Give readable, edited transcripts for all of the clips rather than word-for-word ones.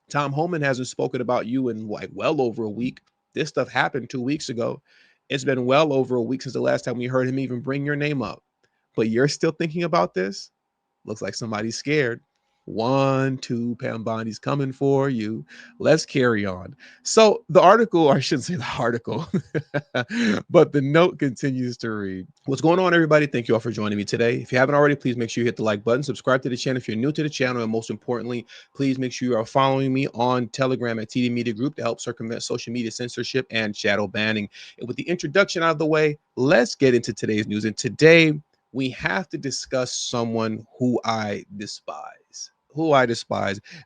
Tom Homan hasn't spoken about you in like well over a week. This stuff happened 2 weeks ago. It's been well over a week since the last time we heard him even bring your name up. But you're still thinking about this? Looks like somebody's scared. 1, 2, Pam Bondi's coming for you. Let's carry on. So the article, or I shouldn't say the article, but the note continues to read. What's going on, everybody? Thank you all for joining me today. If you haven't already, please make sure you hit the like button, subscribe to the channel if you're new to the channel, and most importantly, please make sure you are following me on Telegram at TD Media Group to help circumvent social media censorship and shadow banning. And with the introduction out of the way, let's get into today's news. And today, we have to discuss someone who I despise.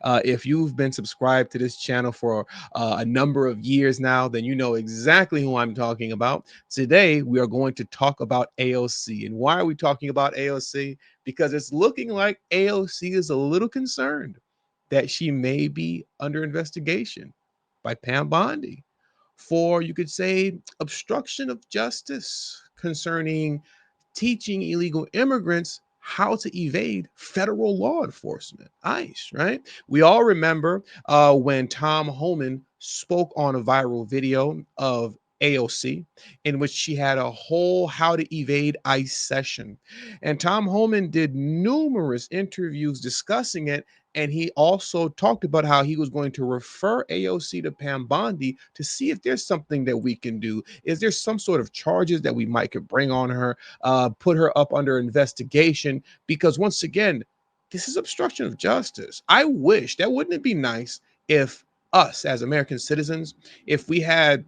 If you've been subscribed to this channel for a number of years now, then you know exactly who I'm talking about. Today, we are going to talk about AOC. And why are we talking about AOC? Because it's looking like AOC is a little concerned that she may be under investigation by Pam Bondi for, you could say, obstruction of justice concerning teaching illegal immigrants how to evade federal law enforcement, ICE, right? We all remember when Tom Homan spoke on a viral video of AOC, in which she had a whole how to evade ICE session. And Tom Homan did numerous interviews discussing it. And he also talked about how he was going to refer AOC to Pam Bondi to see if there's something that we can do. Is there some sort of charges that we might could bring on her, put her up under investigation? Because once again, this is obstruction of justice. I wish that wouldn't it be nice if us as American citizens, if we had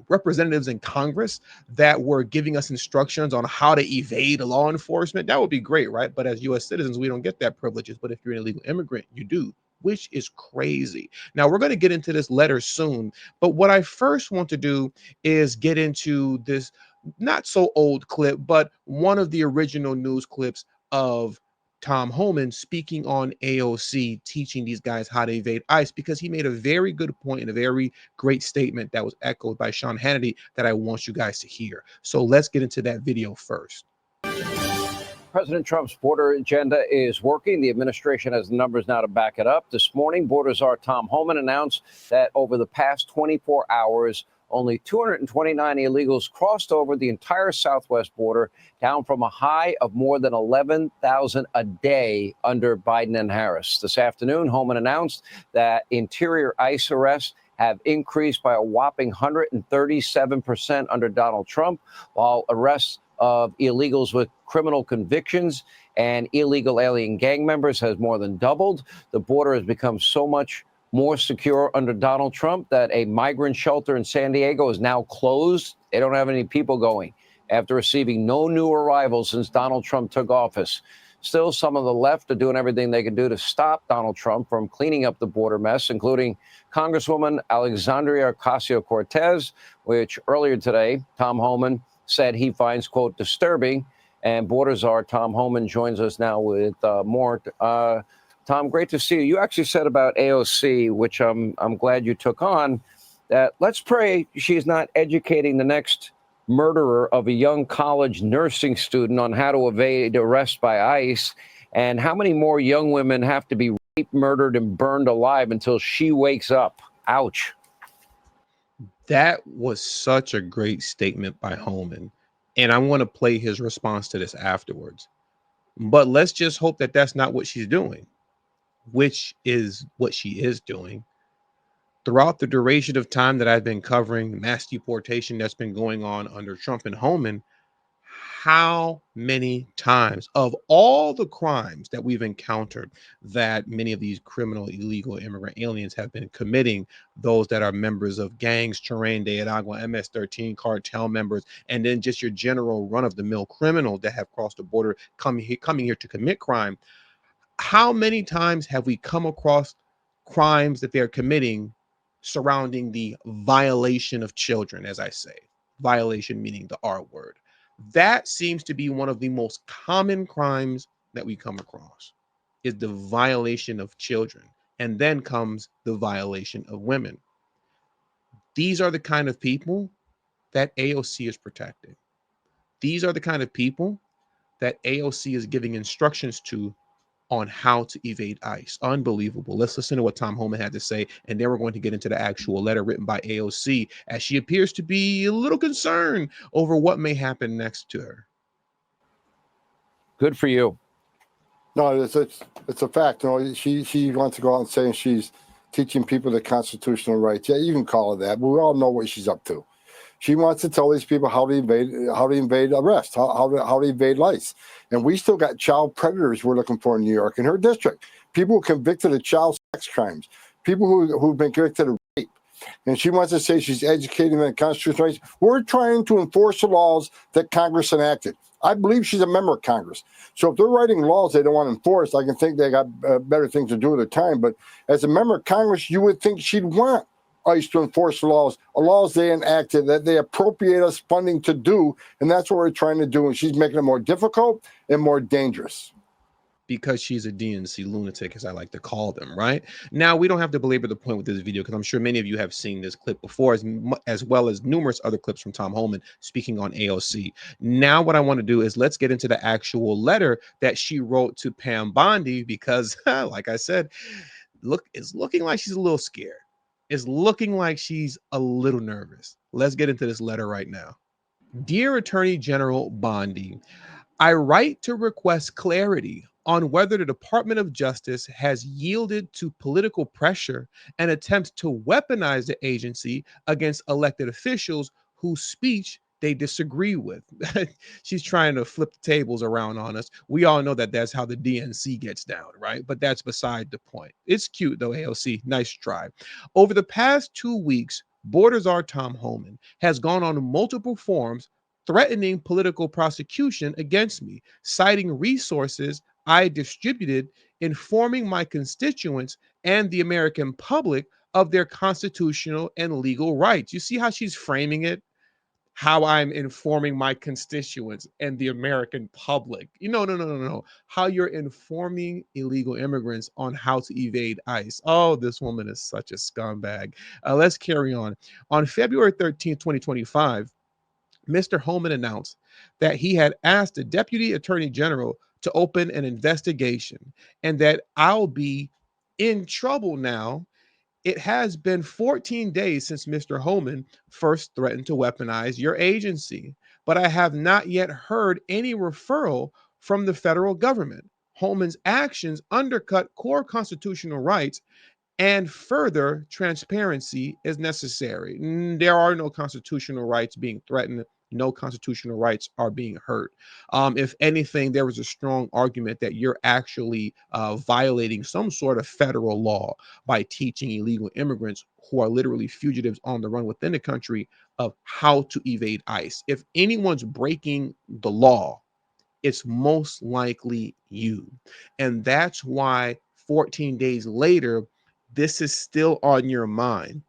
representatives in Congress that were giving us instructions on how to evade law enforcement. That would be great, right? But as US citizens, we don't get that privileges. But if you're an illegal immigrant, you do, which is crazy. Now, we're going to get into this letter soon. But what I first want to do is get into this not so old clip, but one of the original news clips of Tom Homan speaking on AOC, teaching these guys how to evade ICE, because he made a very good point and a very great statement that was echoed by Sean Hannity that I want you guys to hear. So let's get into that video first. President Trump's border agenda is working. The administration has the numbers now to back it up. This morning, border czar Tom Homan announced that over the past 24 hours, only 229 illegals crossed over the entire southwest border, down from a high of more than 11,000 a day under Biden and Harris. This afternoon, Homan announced that interior ICE arrests have increased by a whopping 137% under Donald Trump, while arrests of illegals with criminal convictions and illegal alien gang members has more than doubled. The border has become so much more secure under Donald Trump that a migrant shelter in San Diego is now closed. They don't have any people going after receiving no new arrivals since Donald Trump took office. Still, some of the left are doing everything they can do to stop Donald Trump from cleaning up the border mess, including Congresswoman Alexandria Ocasio-Cortez, which earlier today, Tom Homan said he finds, quote, disturbing. And border czar Tom Homan joins us now with more. Tom, great to see you. You actually said about AOC, which I'm glad you took on, that let's pray she's not educating the next murderer of a young college nursing student on how to evade arrest by ICE, and how many more young women have to be raped, murdered, and burned alive until she wakes up. Ouch. That was such a great statement by Homan. And I want to play his response to this afterwards. But let's just hope that that's not what she's doing, which is what she is doing. Throughout the duration of time that I've been covering mass deportation that's been going on under Trump and Homan, how many times of all the crimes that we've encountered that many of these criminal illegal immigrant aliens have been committing, those that are members of gangs, Chirain de Aragua, MS-13 cartel members, and then just your general run-of-the-mill criminal that have crossed the border coming here to commit crime, how many times have we come across crimes that they're committing surrounding the violation of children, as I say, violation meaning the R word? That seems to be one of the most common crimes that we come across, is the violation of children. And then comes the violation of women. These are the kind of people that AOC is protecting. These are the kind of people that AOC is giving instructions to on how to evade ICE. Unbelievable. Let's listen to what Tom Homan had to say, and then we're going to get into the actual letter written by AOC, as she appears to be a little concerned over what may happen next to her. Good for you. No, it's a fact. You know, she wants to go out and say she's teaching people the constitutional rights. Yeah, you can call it that, but we all know what she's up to. She wants to tell these people how to evade arrest, how to evade ICE. And we still got child predators we're looking for in New York, in her district. People convicted of child sex crimes, people who've been convicted of rape. And she wants to say she's educating them in constitutional rights. We're trying to enforce the laws that Congress enacted. I believe she's a member of Congress. So if they're writing laws they don't want to enforce, I can think they got better things to do at the time. But as a member of Congress, you would think she'd want ICE to enforce the laws they enacted, that they appropriate us funding to do. And that's what we're trying to do. And she's making it more difficult and more dangerous. Because she's a DNC lunatic, as I like to call them, right? Now, we don't have to belabor the point with this video, because I'm sure many of you have seen this clip before, as well as numerous other clips from Tom Homan speaking on AOC. Now, what I want to do is let's get into the actual letter that she wrote to Pam Bondi, because, like I said, it's looking like she's a little scared. It's looking like she's a little nervous. Let's get into this letter right now. Dear Attorney General Bondi, I write to request clarity on whether the Department of Justice has yielded to political pressure and attempts to weaponize the agency against elected officials whose speech they disagree with. She's trying to flip the tables around on us. We all know that that's how the DNC gets down, right? But that's beside the point. It's cute though, AOC. Nice try. Over the past 2 weeks, Border Czar Tom Homan has gone on multiple forums threatening political prosecution against me, citing resources I distributed, informing my constituents and the American public of their constitutional and legal rights. You see how she's framing it? How I'm informing my constituents and the American public. No. How you're informing illegal immigrants on how to evade ICE. Oh, this woman is such a scumbag. Let's carry on. On February 13th, 2025, Mr. Homan announced that he had asked the Deputy Attorney General to open an investigation and that I'll be in trouble now. It has been 14 days since Mr. Homan first threatened to weaponize your agency, but I have not yet heard any referral from the federal government. Homan's actions undercut core constitutional rights, and further transparency is necessary. There are no constitutional rights being threatened. No constitutional rights are being hurt. If anything, there was a strong argument that you're actually violating some sort of federal law by teaching illegal immigrants who are literally fugitives on the run within the country of how to evade ICE. If anyone's breaking the law, it's most likely you. And that's why 14 days later, this is still on your mind.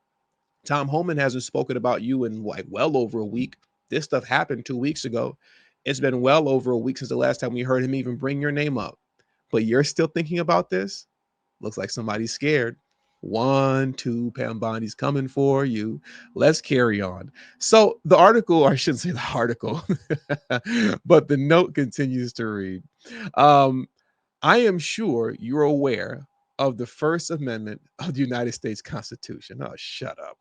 Tom Homan hasn't spoken about you in like well over a week. This stuff happened 2 weeks ago. It's been well over a week since the last time we heard him even bring your name up. But you're still thinking about this? Looks like somebody's scared. 1, 2, Pam Bondi's coming for you. Let's carry on. So the article, or I shouldn't say the article, but the note continues to read. I am sure you're aware of the First Amendment of the United States Constitution. Oh, shut up.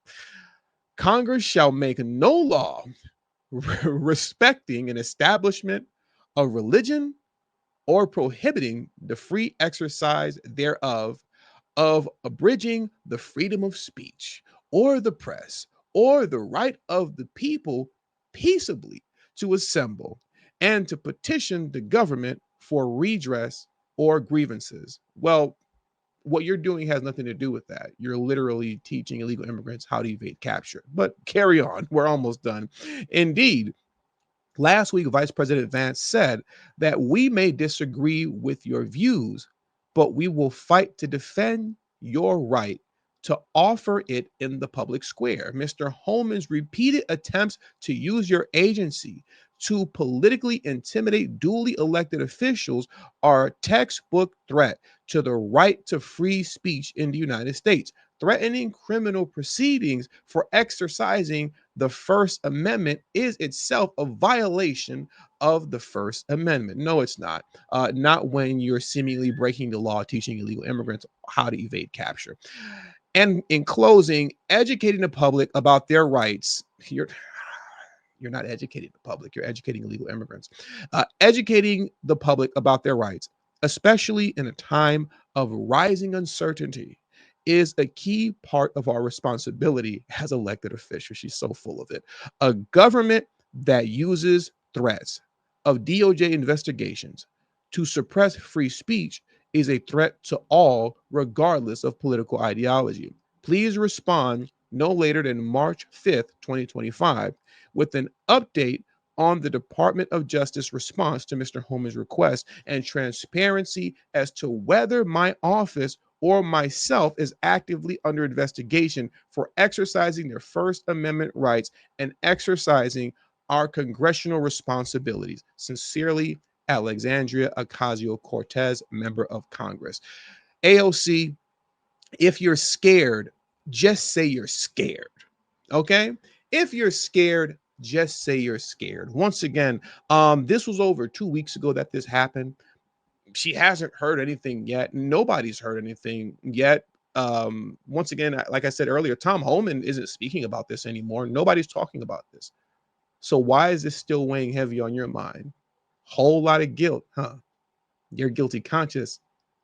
Congress shall make no law respecting an establishment of religion or prohibiting the free exercise thereof, of abridging the freedom of speech or the press or the right of the people peaceably to assemble and to petition the government for redress or grievances. Well, what you're doing has nothing to do with that. You're literally teaching illegal immigrants how to evade capture. But carry on. We're almost done. Indeed, last week, Vice President Vance said that we may disagree with your views, but we will fight to defend your right to offer it in the public square. Mr. Homan's repeated attempts to use your agency to politically intimidate duly elected officials are a textbook threat to the right to free speech in the United States. threatening criminal proceedings for exercising the First Amendment is itself a violation of the First Amendment. No, it's not. Not when you're seemingly breaking the law, teaching illegal immigrants how to evade capture. And in closing, educating the public about their rights. You're not educating the public, you're educating illegal immigrants. Educating the public about their rights, especially in a time of rising uncertainty, is a key part of our responsibility as elected officials. She's so full of it. A government that uses threats of DOJ investigations to suppress free speech is a threat to all, regardless of political ideology. Please respond no later than March 5th, 2025, with an update on the Department of Justice response to Mr. Homan's request and transparency as to whether my office or myself is actively under investigation for exercising their First Amendment rights and exercising our congressional responsibilities. Sincerely, Alexandria Ocasio-Cortez, Member of Congress. AOC, if you're scared, just say you're scared. Okay? If you're scared, just say you're scared. Once again, this was over 2 weeks ago that this happened. She hasn't heard anything yet. Nobody's heard anything yet. Once again, like I said earlier, Tom Homan isn't speaking about this anymore. Nobody's talking about this. So why is this still weighing heavy on your mind? Whole lot of guilt, huh? Your guilty conscience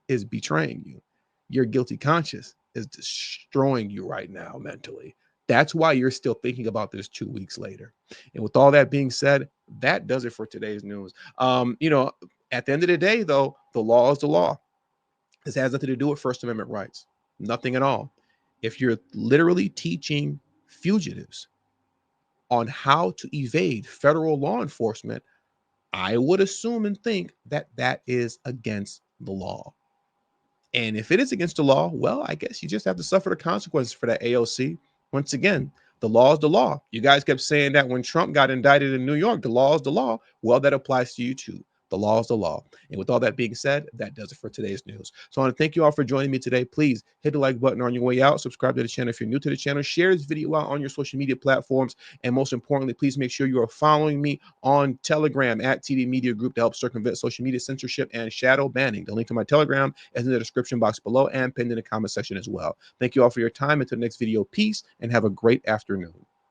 is betraying you. Your guilty conscience is destroying you right now mentally. That's why you're still thinking about this 2 weeks later. And with all that being said, that does it for today's news. At the end of the day, though, the law is the law. This has nothing to do with First Amendment rights. Nothing at all. If you're literally teaching fugitives on how to evade federal law enforcement, I would assume and think that that is against the law. And if it is against the law, well, I guess you just have to suffer the consequences for that, AOC. Once again, the law is the law. You guys kept saying that when Trump got indicted in New York, the law is the law. Well, that applies to you too. The law is the law. And with all that being said, that does it for today's news. So I want to thank you all for joining me today. Please hit the like button on your way out. Subscribe to the channel if you're new to the channel. Share this video out on your social media platforms. And most importantly, please make sure you are following me on Telegram at TD Media Group to help circumvent social media censorship and shadow banning. The link to my Telegram is in the description box below and pinned in the comment section as well. Thank you all for your time. Until the next video, peace and have a great afternoon.